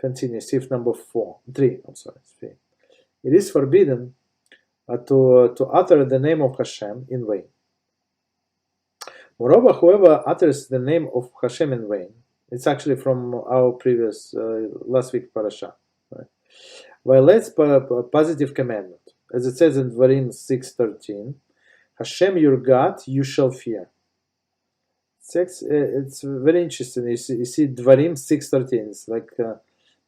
Continue, sif number 3. It is forbidden to utter the name of HaShem in vain. Moreover, whoever utters the name of HaShem in vain, it's actually from our previous, last week parasha, right? Violates positive commandment. As it says in Dvarim 6:13, HaShem your God you shall fear. It's very interesting. You see Dvarim 6:13. It's like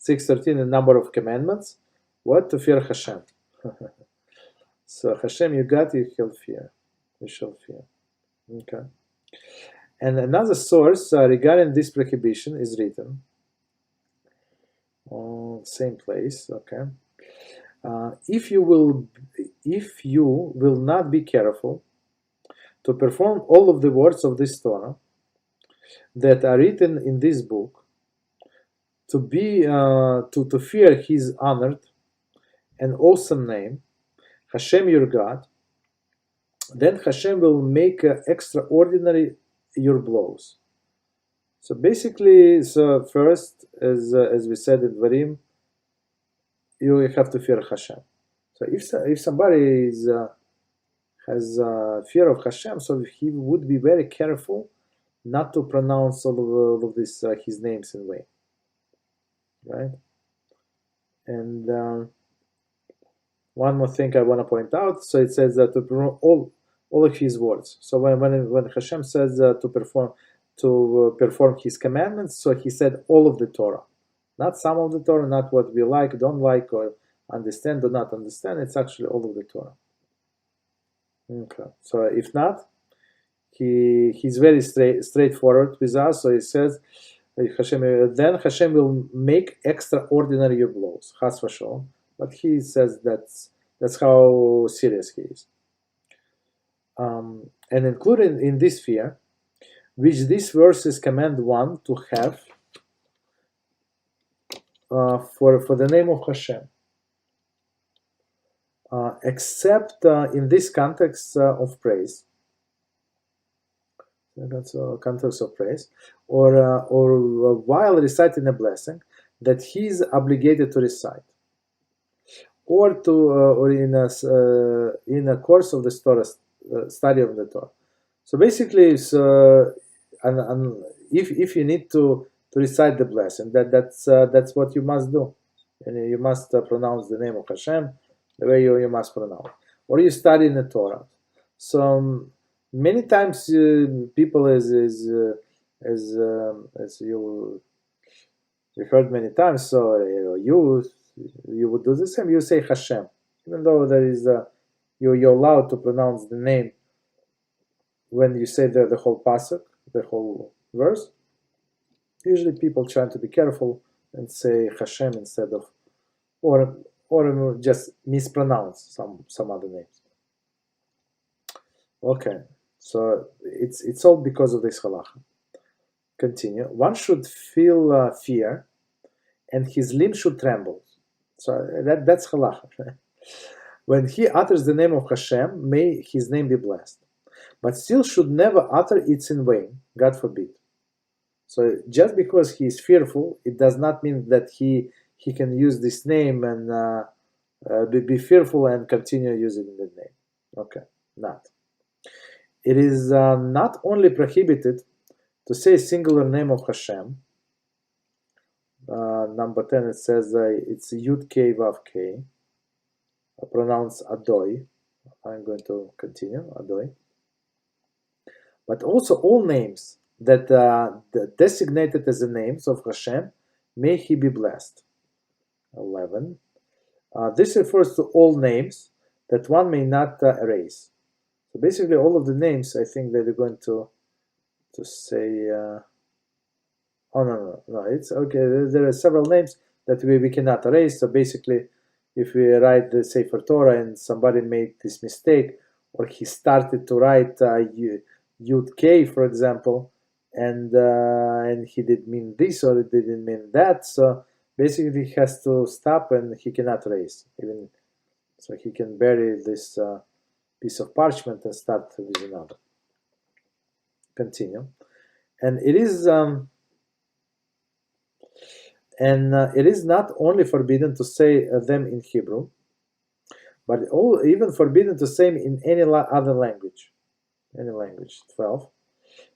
6:13, a number of commandments. What? To fear HaShem. So HaShem your God you shall fear. You shall fear. Okay. And another source regarding this prohibition is written, same place. Okay. If you will not be careful to perform all of the words of this Torah that are written in this book, to fear His honored and awesome name, Hashem your God, then Hashem will make extraordinary your blows. So basically, first, as we said in Dvarim, you have to fear Hashem. So if somebody has fear of Hashem, so he would be very careful not to pronounce all of this his names in vain, right? And one more thing I want to point out. So it says that to perform all of his words. So when Hashem says to perform His commandments, so He said all of the Torah, not some of the Torah, not what we like, don't like, or understand, do not understand. It's actually all of the Torah. Okay. So if not, he's very straightforward with us. So He says, then Hashem will make extraordinary your blows, chas v'sholom. But He says that's how serious He is. And included in this fear, which these verses command one to have for the name of Hashem, except in this context of praise. That's a context of praise, or while reciting a blessing that he is obligated to recite, or in a course of the Torah, study of the Torah. So basically, if you need to recite the blessing, that's what you must do, and you must pronounce the name of Hashem the way you must pronounce, or you study in the Torah. So many times people, as you heard many times, so you would do the same. You say Hashem, even though there is you're allowed to pronounce the name when you say the whole pasuk, the whole verse. Usually people try to be careful and say Hashem instead of, or just mispronounce some other names. Okay, so it's all because of this halachah. Continue. One should feel fear, and his limbs should tremble. So that's halachah. When he utters the name of Hashem, may his name be blessed. But still should never utter it in vain, God forbid. So just because he is fearful, it does not mean that he can use this name and be fearful and continue using the name. Okay, not. It is not only prohibited to say a singular name of Hashem. Number 10, it says it's Yud K Vav K. Pronounce Adoi. I'm going to continue, Adoi. But also all names that designated as the names of Hashem, may he be blessed. 11. This refers to all names that one may not erase. So basically all of the names, I think that they're going to say, no, it's okay, there are several names that we cannot erase. So basically, if we write the Sefer Torah and somebody made this mistake, or he started to write Yud K, for example, and he didn't mean this or it didn't mean that, so basically he has to stop and he cannot erase. Even so, he can bury this piece of parchment and start with another. Continue. And it is And it is not only forbidden to say them in Hebrew, but even forbidden to say in any other language. Any language. 12.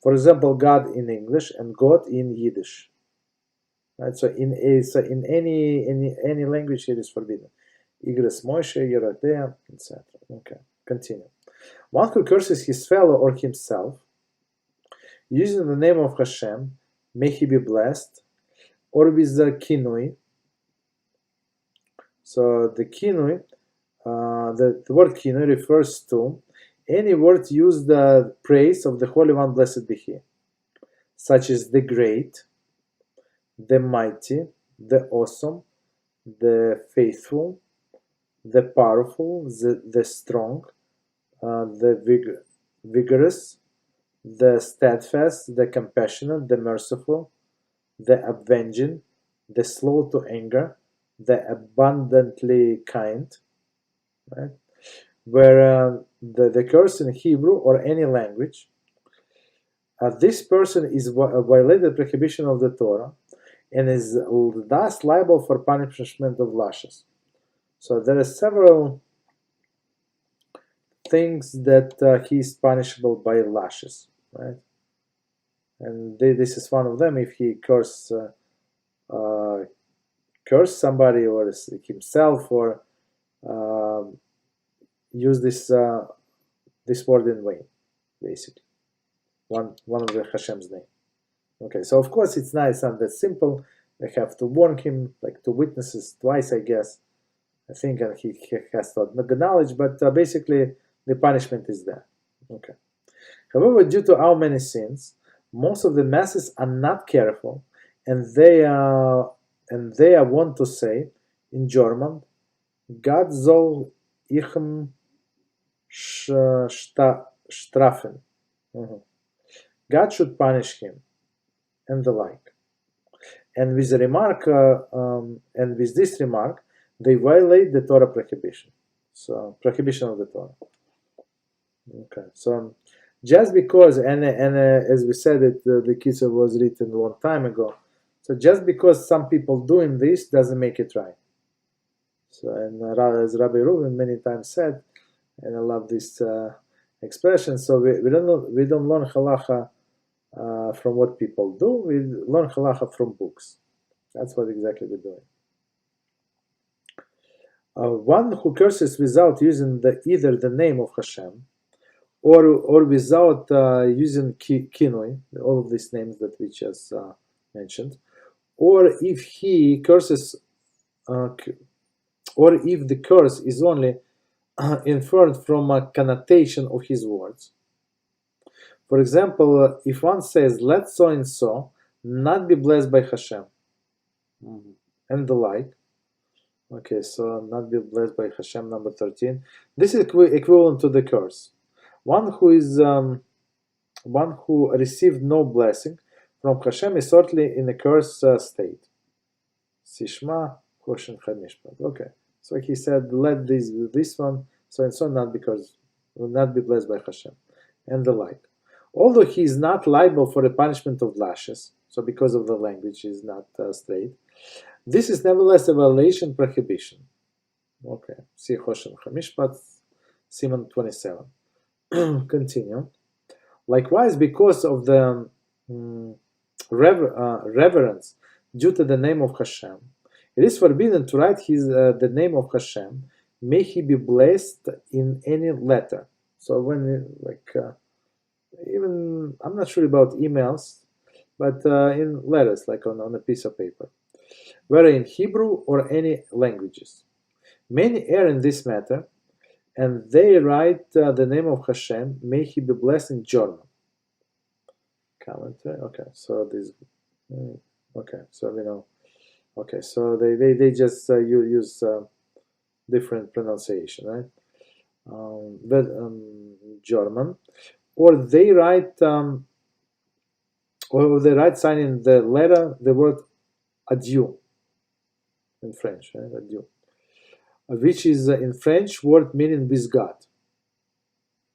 For example, God in English and God in Yiddish. Right? So in any language it is forbidden. Igres Moshe, Yerodea, etc. Okay, continue. One who curses his fellow or himself, using the name of HaShem, may he be blessed, or with the kinui. So the kinui, the word kinui refers to any word used the praise of the Holy One, blessed be He, such as the great, the mighty, the awesome, the faithful, the powerful, the strong, the vigorous, the steadfast, the compassionate, the merciful, the avenging, the slow to anger, the abundantly kind, right? Where the curse in Hebrew or any language, this person is violated the prohibition of the Torah and is thus liable for punishment of lashes. So there are several things that he is punishable by lashes, right? And this is one of them. If he curse somebody or himself, or use this word in vain, basically. One of the Hashem's name. Okay, so of course it's not that simple. I have to warn him, like 2 witnesses twice, I guess. I think, and he has to acknowledge, but basically the punishment is there. Okay. However, due to our many sins, most of the masses are not careful, and they are want to say in German, "God soll ihm strafen." God should punish him, and the like. And with this remark, they violate the Torah prohibition. So prohibition of the Torah. Okay. So just because, and as we said, the Kitzur was written a long time ago. So just because some people doing this doesn't make it right. So, and as Rabbi Reuven many times said, and I love this expression. So we don't learn Halachah from what people do. We learn Halachah from books. That's what exactly we're doing. One who curses without using either the name of HaShem or without using kinui, all of these names that we just mentioned, or if he curses, or if the curse is only inferred from a connotation of his words. For example, if one says, "Let so and so not be blessed by HaShem," and the like. Okay, so not be blessed by HaShem, number 13. This is equivalent to the curse. One who received no blessing from HaShem is certainly in a curse state. Sishma, Hoshen Chamishpat. Okay, so he said, "Let this one so and so not will not be blessed by HaShem," and the like. Although he is not liable for the punishment of lashes, so because of the language is not straight, this is nevertheless a violation prohibition. Okay, see Hoshen Chamishpat, Siman 27. Continue. Likewise, because of the reverence due to the name of HaShem, it is forbidden to write the name of HaShem. May he be blessed in any letter. So when even I'm not sure about emails, but in letters, like on a piece of paper, whether in Hebrew or any languages. Many err in this matter, and they write the name of HaShem, may he be blessed, in German. Commentary. Okay, so this. Okay, so we know. Okay, so they just use different pronunciation, right? But German, or they write signing the letter the word adieu in French, right? Adieu, which is in French word meaning with God,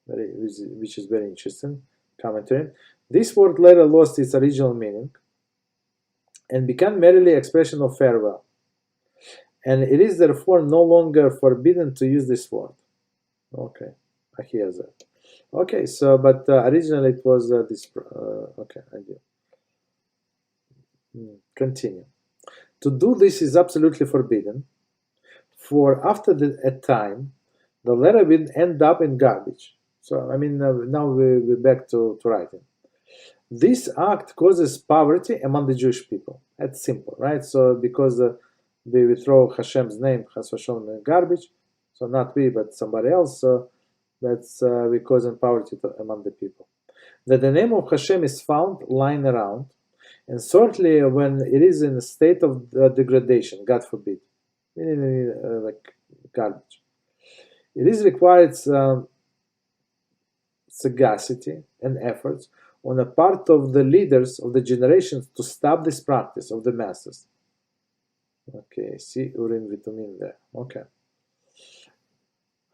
which is very interesting. Commentary. This word later lost its original meaning, and become merely expression of farewell. And it is therefore no longer forbidden to use this word. Okay, I hear that. Okay, so but originally it was this. Okay, I do. Continue. To do this is absolutely forbidden, for after a time, the letter will end up in garbage. So I mean, now we're back to writing. This act causes poverty among the Jewish people. That's simple, right? So because we throw Hashem's name, Chas v'Shalom, in garbage, so not we, but somebody else, so that's we causing poverty among the people. That the name of Hashem is found lying around, and certainly when it is in a state of degradation, God forbid, like garbage. It is required sagacity and efforts on the part of the leaders of the generations to stop this practice of the masses. Okay, see Urim Vitumin there. Okay.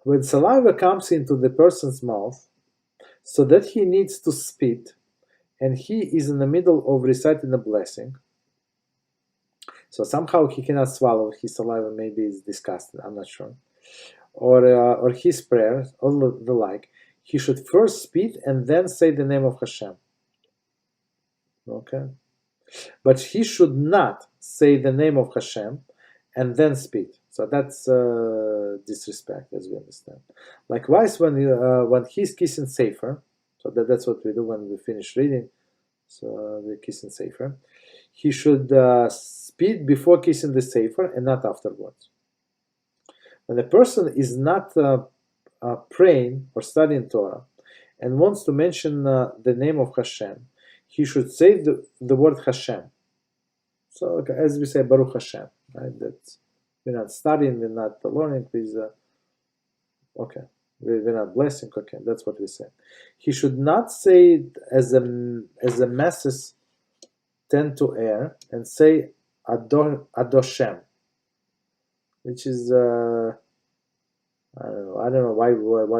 When saliva comes into the person's mouth, so that he needs to spit, and he is in the middle of reciting a blessing, so somehow he cannot swallow his saliva, maybe it's disgusting, I'm not sure, or his prayers, all the like, he should first spit and then say the name of Hashem. Okay? But he should not say the name of Hashem and then spit. So that's disrespect, as we understand. Likewise, when he's kissing Sefer, so that's what we do when we finish reading, so we're kissing Sefer, he should spit before kissing the Sefer and not afterwards. When a person is not praying or studying Torah and wants to mention the name of Hashem, he should say the word Hashem. So as we say, Baruch Hashem, right? That's, we're not studying, we're not learning, okay, we're not blessing, okay, that's what we say. He should not say it as the masses tend to err and say Adoshem, which is I don't know why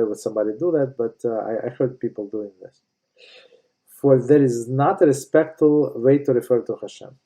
would somebody do that, but I heard people doing this. For there is not a respectful way to refer to Hashem.